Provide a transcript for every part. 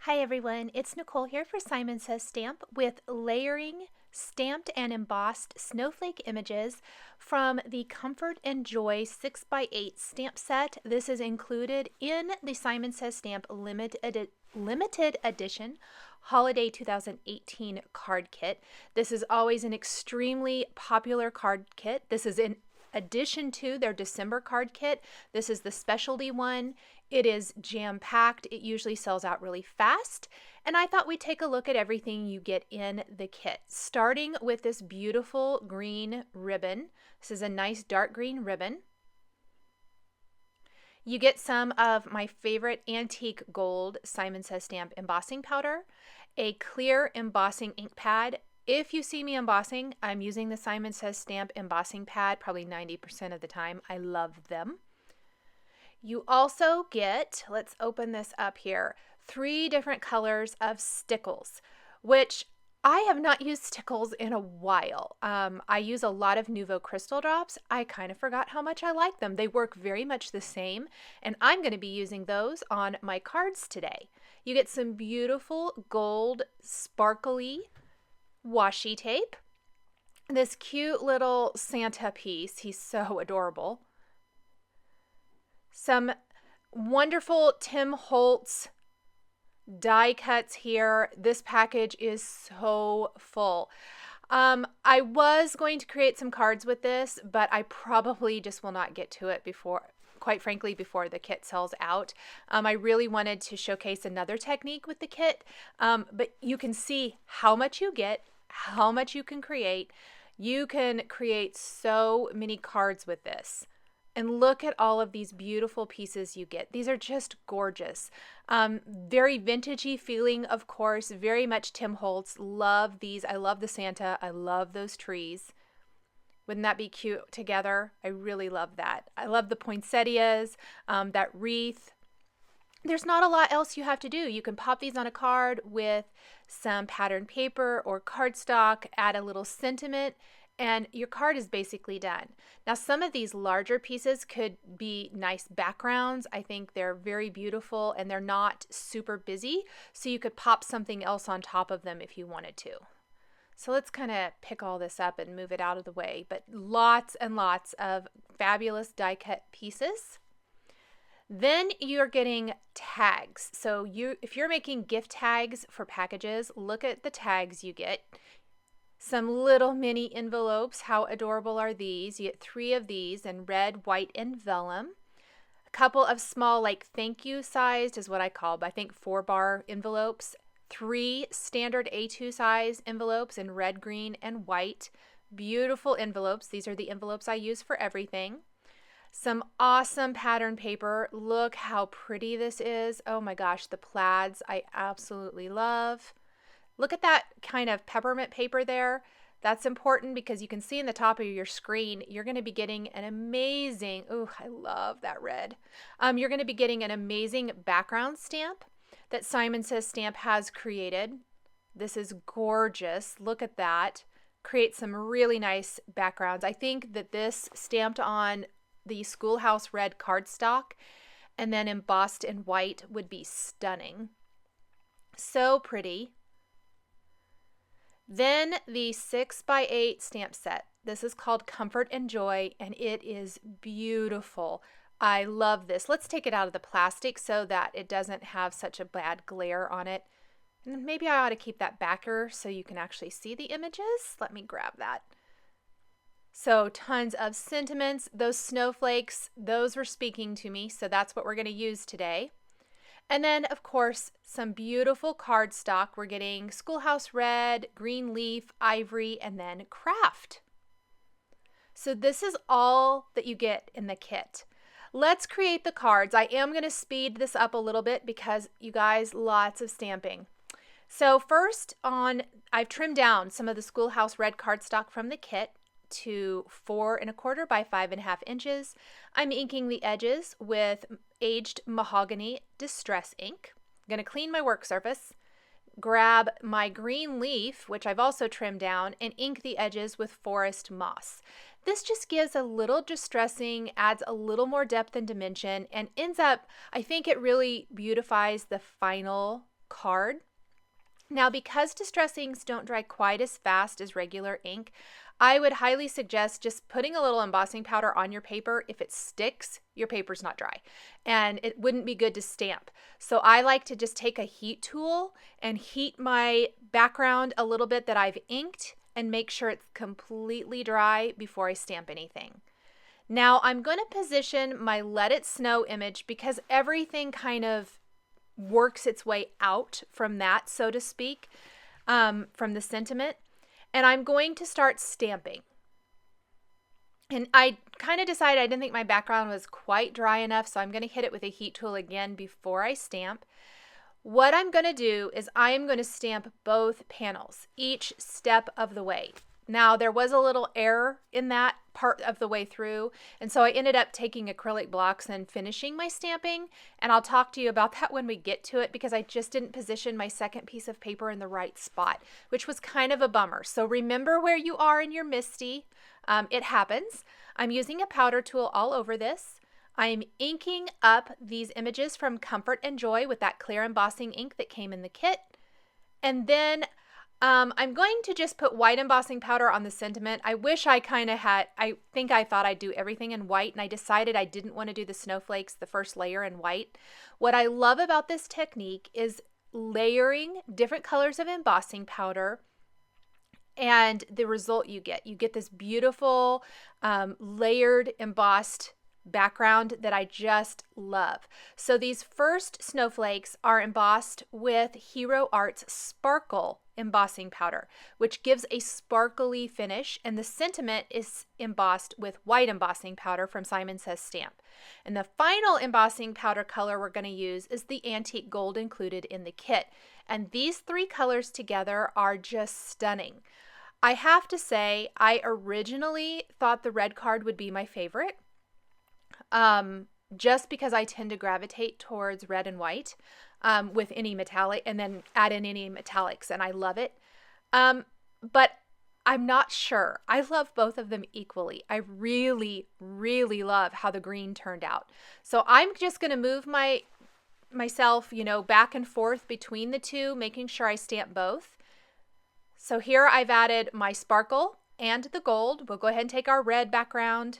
Hi everyone, it's Nicole here for Simon Says Stamp with layering stamped and embossed snowflake images from the Comfort and Joy 6x8 stamp set. This is included in the Simon Says Stamp limited edition Holiday 2018 card kit. This is always an extremely popular card kit. This is in addition to their December card kit. This is the specialty one. It is jam-packed. It usually sells out really fast. And I thought we'd take a look at everything you get in the kit, starting with this beautiful green ribbon. This is a nice dark green ribbon. You get some of my favorite antique gold Simon Says Stamp embossing powder, a clear embossing ink pad. If you see me embossing, I'm using the Simon Says Stamp embossing pad probably 90% of the time. I love them. You also get, let's open this up here, 3 different colors of Stickles, which I have not used Stickles in a while. I use a lot of Nuvo crystal drops. I kind of forgot how much I like them. They work very much the same, and I'm going to be using those on my cards today. You get some beautiful gold sparkly washi tape. This cute little Santa piece. He's so adorable. Some wonderful Tim Holtz die cuts here. This package is so full. I was going to create some cards with this, but I probably just will not get to it quite frankly, before the kit sells out. I really wanted to showcase another technique with the kit, but you can see how much you get, how much you can create. You can create so many cards with this. And look at all of these beautiful pieces you get. These are just gorgeous. Very vintagey feeling, of course, very much Tim Holtz. Love these. I love the Santa. I love those trees. Wouldn't that be cute together? I really love that. I love the poinsettias, that wreath. There's not a lot else you have to do. You can pop these on a card with some pattern paper or cardstock, add a little sentiment, and your card is basically done. Now, some of these larger pieces could be nice backgrounds. I think they're very beautiful and they're not super busy, so you could pop something else on top of them if you wanted to. So let's kind of pick all this up and move it out of the way, but lots and lots of fabulous die cut pieces. Then you're getting tags. So if you're making gift tags for packages, look at the tags you get. Some little mini envelopes. How adorable are these? You get 3 of these in red, white, and vellum. A couple of small, like thank you sized is what I call, but I think 4-bar envelopes. 3 standard A2 size envelopes in red, green, and white. Beautiful envelopes. These are the envelopes I use for everything. Some awesome pattern paper. Look how pretty this is. Oh my gosh, the plaids I absolutely love. Look at that kind of peppermint paper there. That's important because you can see in the top of your screen, you're going to be getting an amazing, oh, I love that red. You're going to be getting an amazing background stamp that Simon Says Stamp has created. This is gorgeous. Look at that. Create some really nice backgrounds. I think that this stamped on the Schoolhouse red cardstock and then embossed in white would be stunning. So pretty. Then the 6x8 stamp set. This is called Comfort and Joy, and it is beautiful. I love this. Let's take it out of the plastic so that it doesn't have such a bad glare on it. And maybe I ought to keep that backer so you can actually see the images. Let me grab that. So tons of sentiments. Those snowflakes, those were speaking to me, so that's what we're going to use today. And then, of course, some beautiful cardstock. We're getting Schoolhouse Red, Green Leaf, Ivory, and then Craft. So this is all that you get in the kit. Let's create the cards. I am going to speed this up a little bit because, you guys, lots of stamping. So first I've trimmed down some of the Schoolhouse Red cardstock from the kit to 4 1/4 by 5.5 inches. I'm inking the edges with aged mahogany distress ink. I'm going to clean my work surface, grab my green leaf, which I've also trimmed down, and ink the edges with forest moss. This just gives a little distressing, adds a little more depth and dimension, and ends up, I think it really beautifies the final card. Now, because distress inks don't dry quite as fast as regular ink, I would highly suggest just putting a little embossing powder on your paper. If it sticks, your paper's not dry, and it wouldn't be good to stamp. So I like to just take a heat tool and heat my background a little bit that I've inked and make sure it's completely dry before I stamp anything. Now I'm going to position my Let It Snow image because everything kind of works its way out from that, so to speak, from the sentiment. And I'm going to start stamping. And I kind of decided I didn't think my background was quite dry enough, so I'm going to hit it with a heat tool again before I stamp. What I'm going to do is I am going to stamp both panels, each step of the way. Now, there was a little error in that part of the way through, and so I ended up taking acrylic blocks and finishing my stamping, and I'll talk to you about that when we get to it because I just didn't position my second piece of paper in the right spot, which was kind of a bummer. So remember where you are in your MISTI. It happens. I'm using a powder tool all over this. I'm inking up these images from Comfort and Joy with that clear embossing ink that came in the kit, and then I'm going to just put white embossing powder on the sentiment. I wish I kind of had, I thought I'd do everything in white, and I decided I didn't want to do the snowflakes, the first layer in white. What I love about this technique is layering different colors of embossing powder and the result you get. You get this beautiful layered embossed background that I just love. So these first snowflakes are embossed with Hero Art's Sparkle embossing powder, which gives a sparkly finish, and the sentiment is embossed with white embossing powder from Simon Says Stamp. And the final embossing powder color we're going to use is the antique gold included in the kit. And these three colors together are just stunning. I have to say, I originally thought the red card would be my favorite. Just because I tend to gravitate towards red and white with any metallic, and then add in any metallics, and I love it. But I'm not sure. I love both of them equally. I really, really love how the green turned out. So I'm just going to move myself, back and forth between the two, making sure I stamp both. So here I've added my sparkle and the gold. We'll go ahead and take our red background.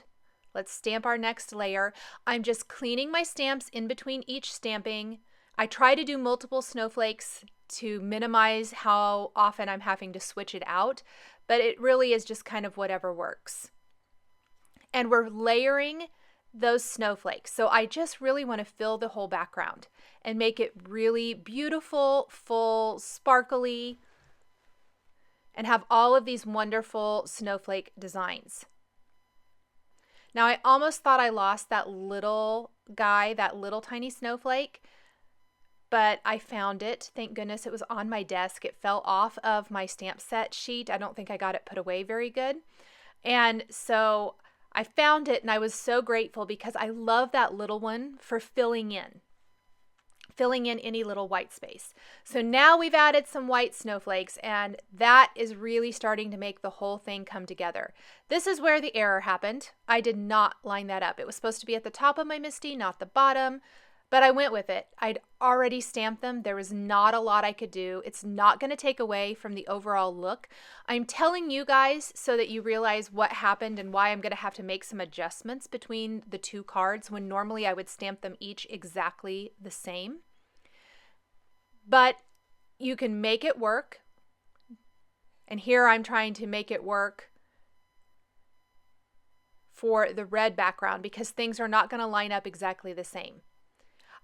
Let's stamp our next layer. I'm just cleaning my stamps in between each stamping. I try to do multiple snowflakes to minimize how often I'm having to switch it out, but it really is just kind of whatever works. And we're layering those snowflakes. So I just really want to fill the whole background and make it really beautiful, full, sparkly, and have all of these wonderful snowflake designs. Now, I almost thought I lost that little guy, that little tiny snowflake, but I found it. Thank goodness it was on my desk. It fell off of my stamp set sheet. I don't think I got it put away very good. And so I found it, and I was so grateful because I love that little one for filling in any little white space. So now we've added some white snowflakes, and that is really starting to make the whole thing come together. This is where the error happened. I did not line that up. It was supposed to be at the top of my MISTI, not the bottom, but I went with it. I'd already stamped them. There was not a lot I could do. It's not going to take away from the overall look. I'm telling you guys so that you realize what happened and why I'm going to have to make some adjustments between the two cards when normally I would stamp them each exactly the same. But you can make it work. And here I'm trying to make it work for the red background because things are not going to line up exactly the same.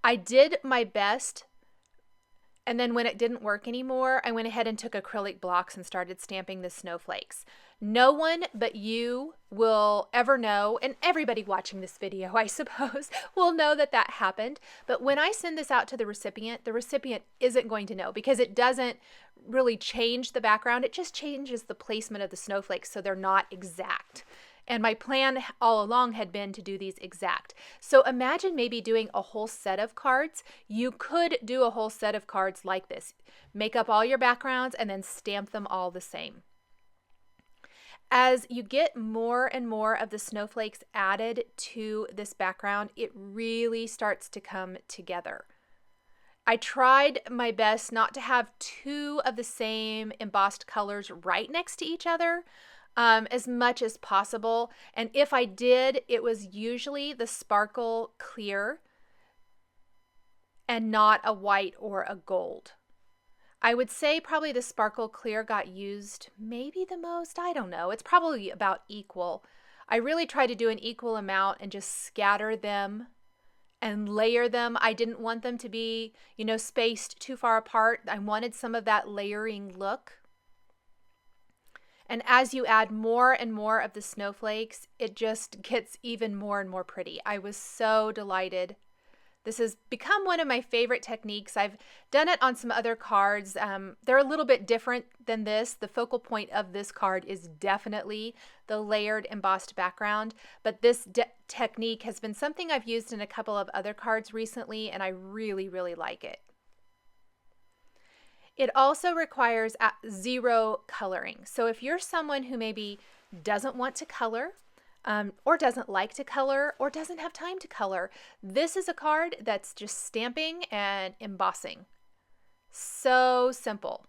I did my best, and then when it didn't work anymore, I went ahead and took acrylic blocks and started stamping the snowflakes. No one but you will ever know, and everybody watching this video, I suppose, will know that that happened. But when I send this out to the recipient isn't going to know because it doesn't really change the background. It just changes the placement of the snowflakes so they're not exact. And my plan all along had been to do these exact. So imagine maybe doing a whole set of cards. You could do a whole set of cards like this. Make up all your backgrounds and then stamp them all the same. As you get more and more of the snowflakes added to this background, it really starts to come together. I tried my best not to have two of the same embossed colors right next to each other as much as possible. And if I did, it was usually the sparkle clear and not a white or a gold. I would say probably the sparkle clear got used maybe the most. I don't know. It's probably about equal. I really tried to do an equal amount and just scatter them and layer them. I didn't want them to be, spaced too far apart. I wanted some of that layering look. And as you add more and more of the snowflakes, it just gets even more and more pretty. I was so delighted. This has become one of my favorite techniques. I've done it on some other cards. They're a little bit different than this. The focal point of this card is definitely the layered embossed background, but this technique has been something I've used in a couple of other cards recently, and I really, really like it. It also requires zero coloring. So if you're someone who maybe doesn't want to color, or doesn't like to color, or doesn't have time to color, this is a card that's just stamping and embossing. So simple.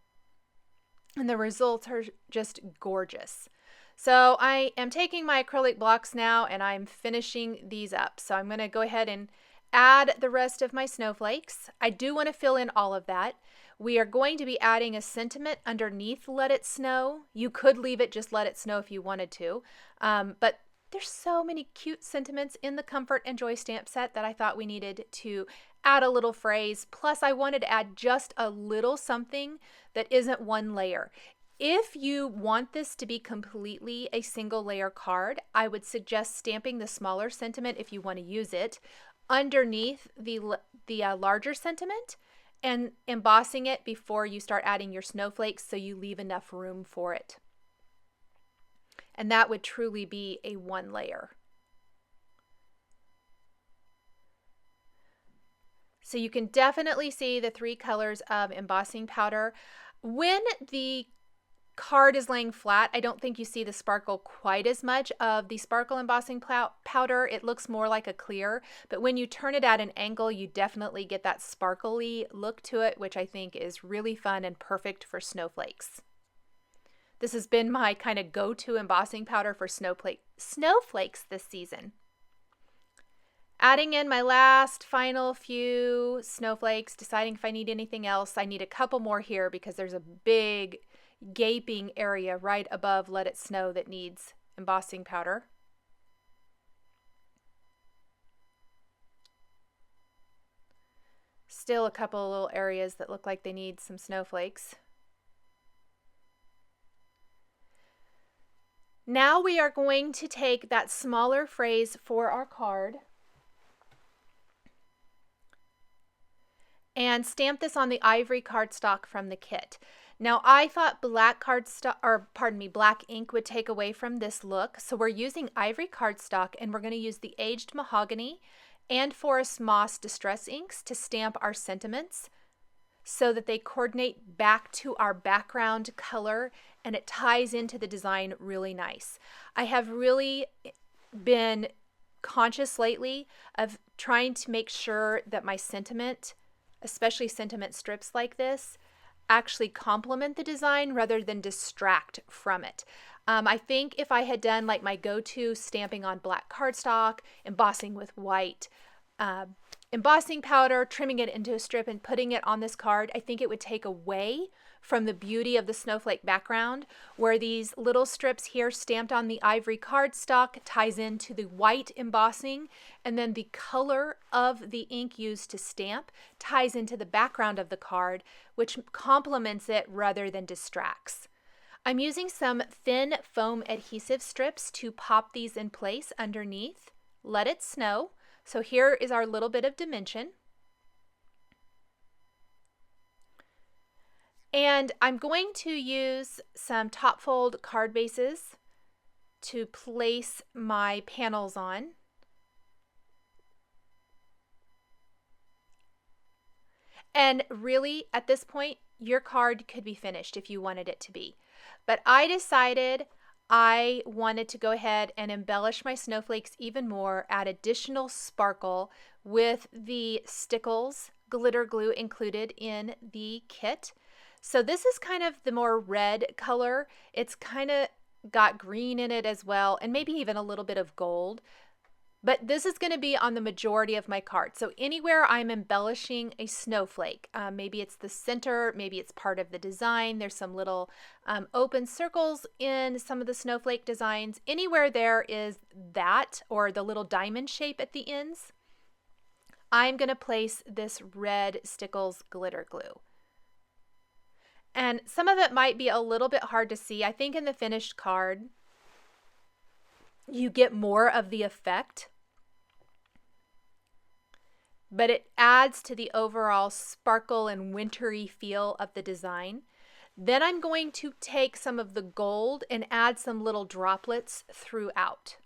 And the results are just gorgeous. So I am taking my acrylic blocks now and I'm finishing these up. So I'm going to go ahead and add the rest of my snowflakes. I do want to fill in all of that. We are going to be adding a sentiment underneath Let It Snow. You could leave it just Let It Snow if you wanted to, but there's so many cute sentiments in the Comfort and Joy stamp set that I thought we needed to add a little phrase. Plus, I wanted to add just a little something that isn't one layer. If you want this to be completely a single layer card, I would suggest stamping the smaller sentiment if you want to use it underneath the larger sentiment and embossing it before you start adding your snowflakes so you leave enough room for it. And that would truly be a one layer. So you can definitely see the three colors of embossing powder. When the card is laying flat, I don't think you see the sparkle quite as much of the sparkle embossing powder. It looks more like a clear, but when you turn it at an angle, you definitely get that sparkly look to it, which I think is really fun and perfect for snowflakes. This has been my kind of go-to embossing powder for snowflakes this season. Adding in my last final few snowflakes, deciding if I need anything else. I need a couple more here because there's a big gaping area right above Let It Snow that needs embossing powder. Still a couple of little areas that look like they need some snowflakes. Now we are going to take that smaller phrase for our card and stamp this on the ivory cardstock from the kit. Now I thought black ink would take away from this look, so we're using ivory cardstock and we're going to use the aged mahogany and forest moss distress inks to stamp our sentiments so that they coordinate back to our background color and it ties into the design really nice. I have really been conscious lately of trying to make sure that my sentiment, especially sentiment strips like this, actually complement the design rather than distract from it. I think if I had done like my go-to stamping on black cardstock, embossing with white embossing powder, trimming it into a strip and putting it on this card, I think it would take away from the beauty of the snowflake background, where these little strips here stamped on the ivory cardstock ties into the white embossing, and then the color of the ink used to stamp ties into the background of the card, which complements it rather than distracts. I'm using some thin foam adhesive strips to pop these in place underneath. Let It Snow. So here is our little bit of dimension. And I'm going to use some top fold card bases to place my panels on. And really, at this point, your card could be finished if you wanted it to be. But I decided I wanted to go ahead and embellish my snowflakes even more, add additional sparkle with the Stickles glitter glue included in the kit. So this is kind of the more red color. It's kind of got green in it as well, and maybe even a little bit of gold. But this is going to be on the majority of my cards. So anywhere I'm embellishing a snowflake, maybe it's the center, maybe it's part of the design. There's some little open circles in some of the snowflake designs. Anywhere there is that, or the little diamond shape at the ends, I'm going to place this red Stickles glitter glue. And some of it might be a little bit hard to see. I think in the finished card, you get more of the effect, but it adds to the overall sparkle and wintry feel of the design. Then I'm going to take some of the gold and add some little droplets throughout.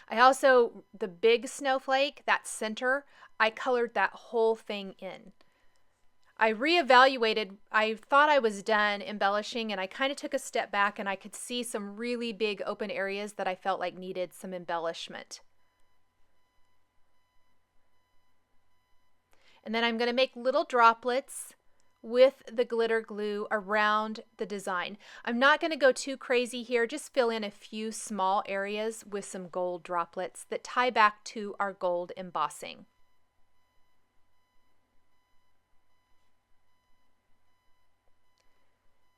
I also, the big snowflake, that center, I colored that whole thing in. I reevaluated, I thought I was done embellishing, and I kind of took a step back and I could see some really big open areas that I felt like needed some embellishment. And then I'm going to make little droplets with the glitter glue around the design. I'm not going to go too crazy here, just fill in a few small areas with some gold droplets that tie back to our gold embossing.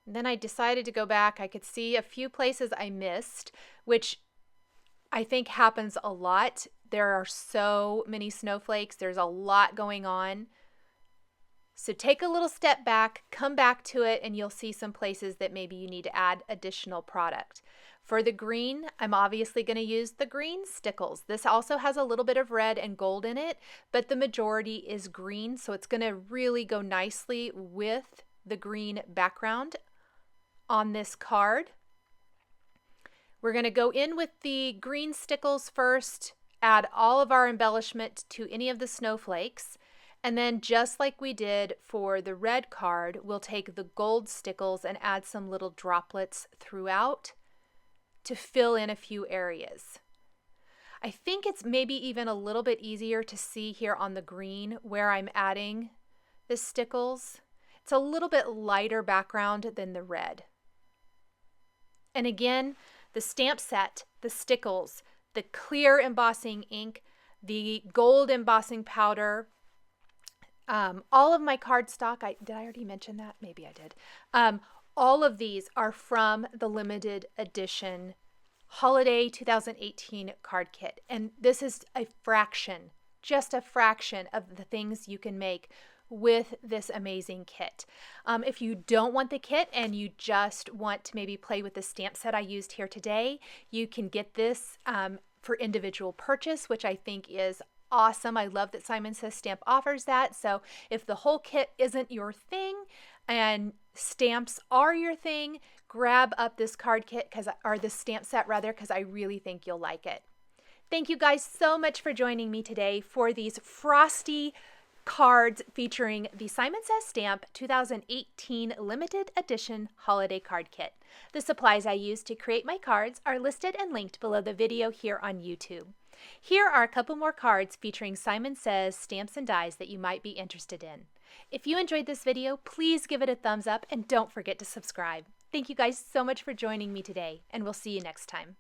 And then I decided to go back. I could see a few places I missed, which I think happens a lot. There are so many snowflakes. There's a lot going on. So take a little step back, come back to it, and you'll see some places that maybe you need to add additional product. For the green, I'm obviously going to use the green Stickles. This also has a little bit of red and gold in it, but the majority is green, so it's going to really go nicely with the green background on this card. We're going to go in with the green Stickles first, add all of our embellishment to any of the snowflakes, and then just like we did for the red card, we'll take the gold Stickles and add some little droplets throughout to fill in a few areas. I think it's maybe even a little bit easier to see here on the green where I'm adding the Stickles. It's a little bit lighter background than the red. And again, the stamp set, the Stickles, the clear embossing ink, the gold embossing powder, all of my cardstock, did I already mention that? Maybe I did. All of these are from the limited edition Holiday 2018 card kit. And this is a fraction, just a fraction of the things you can make with this amazing kit. If you don't want the kit and you just want to maybe play with the stamp set I used here today, you can get this for individual purchase, which I think is awesome. I love that Simon Says Stamp offers that. So if the whole kit isn't your thing and stamps are your thing, grab up this card kit or this stamp set rather, because I really think you'll like it. Thank you guys so much for joining me today for these frosty cards featuring the Simon Says Stamp 2018 limited edition holiday card kit. The supplies I used to create my cards are listed and linked below the video here on YouTube. Here are a couple more cards featuring Simon Says stamps and dies that you might be interested in. If you enjoyed this video, please give it a thumbs up and don't forget to subscribe. Thank you guys so much for joining me today, and we'll see you next time.